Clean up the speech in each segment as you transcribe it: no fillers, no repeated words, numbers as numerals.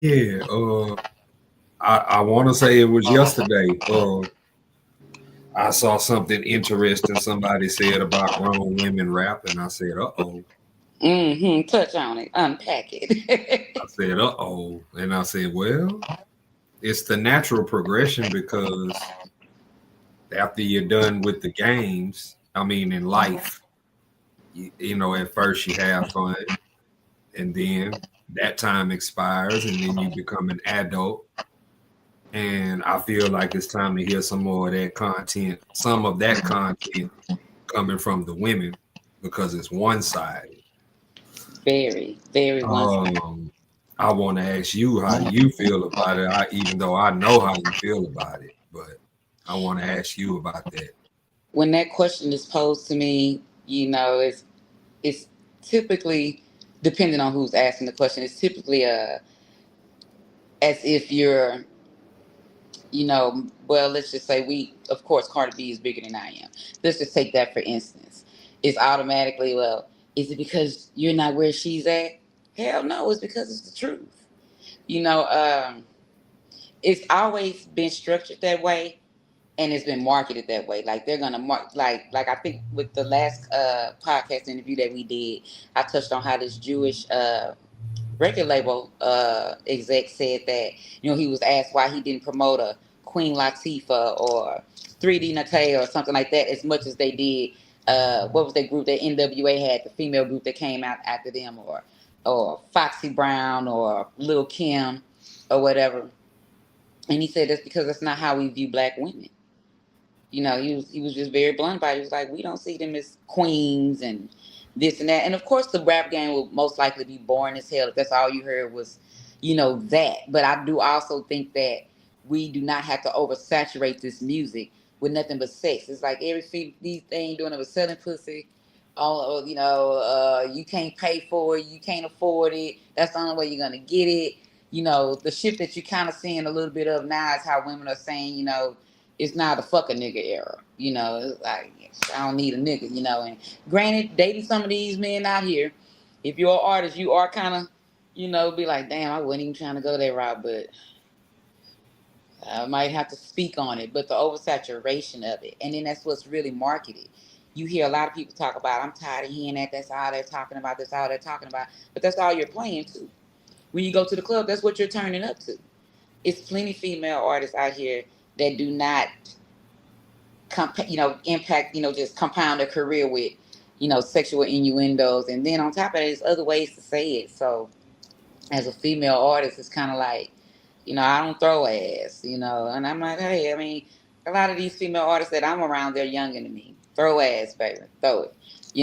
Yeah, I want to say it was yesterday. I saw something interesting somebody said about grown women rap, and I said, "Uh oh." Touch on it. Unpack it. I said, "Uh oh," and I said, "Well, it's the natural progression because after you're done with the games, I mean, in life, you know, at first you have fun, and then that time expires, and then you become an adult." And I feel like it's time to hear some more of that content, some of that content coming from the women because it's one sided. Very, very one sided. Um, I want to ask you how you feel about it. Even though I know how you feel about it, but I want to ask you about that. When that question is posed to me, it's typically, depending on who's asking the question, it's typically as if you're, well, let's just say of course, Cardi B is bigger than I am. Let's just take that for instance. It's automatically, well, is it because you're not where she's at? Hell no, it's because it's the truth. You know, it's always been structured that way, and it's been marketed that way. Like they're gonna mark, like I think with the last podcast interview that we did, I touched on how this Jewish record label exec said that he was asked why he didn't promote a Queen Latifah or 3D Nate or something like that as much as they did. What was that group that NWA had, the female group that came out after them, or Foxy Brown or Lil Kim or whatever. And he said that's because that's not how we view black women. He was just very blunt about it. He was like, we don't see them as queens and this and that. And of course, the rap game will most likely be boring as hell if that's all you heard was, that. But I do also think that we do not have to oversaturate this music with nothing but sex. It's like every these thing doing it was selling pussy. Oh, you can't pay for it, you can't afford it. That's the only way you're gonna get it. The shift that you're kind of seeing a little bit of now is how women are saying, it's not a fuck a nigga era. It's like, I don't need a nigga, And granted, dating some of these men out here, if you're an artist, you are kind of, be like, damn, I wasn't even trying to go that route, but I might have to speak on it. But the oversaturation of it, and then that's what's really marketed. You hear a lot of people talk about, I'm tired of hearing that. That's all they're talking about. That's all they're talking about. But that's all you're playing too. When you go to the club, that's what you're turning up to. It's plenty female artists out here that do not impact, just compound a career with, sexual innuendos. And then on top of that, there's other ways to say it. So as a female artist, it's kind of like, I don't throw ass, and I'm like, hey, I mean, a lot of these female artists that I'm around, they're younger than me. Throw ass, baby, throw it.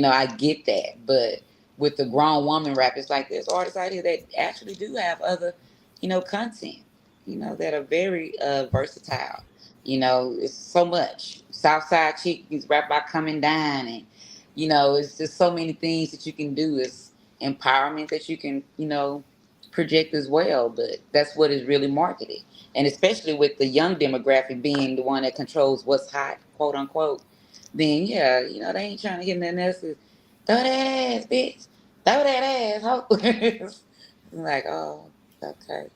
I get that. But with the grown woman rap, it's like there's artists out here that actually do have other, content, that are very versatile. It's so much. Southside Chickens rap about coming down, and it's just so many things that you can do. It's empowerment that you can, project as well. But that's what is really marketed, and especially with the young demographic being the one that controls what's hot, quote unquote. Then yeah, they ain't trying to get nothing else. Throw that ass, bitch. Throw that ass, ho. I'm like, oh, okay.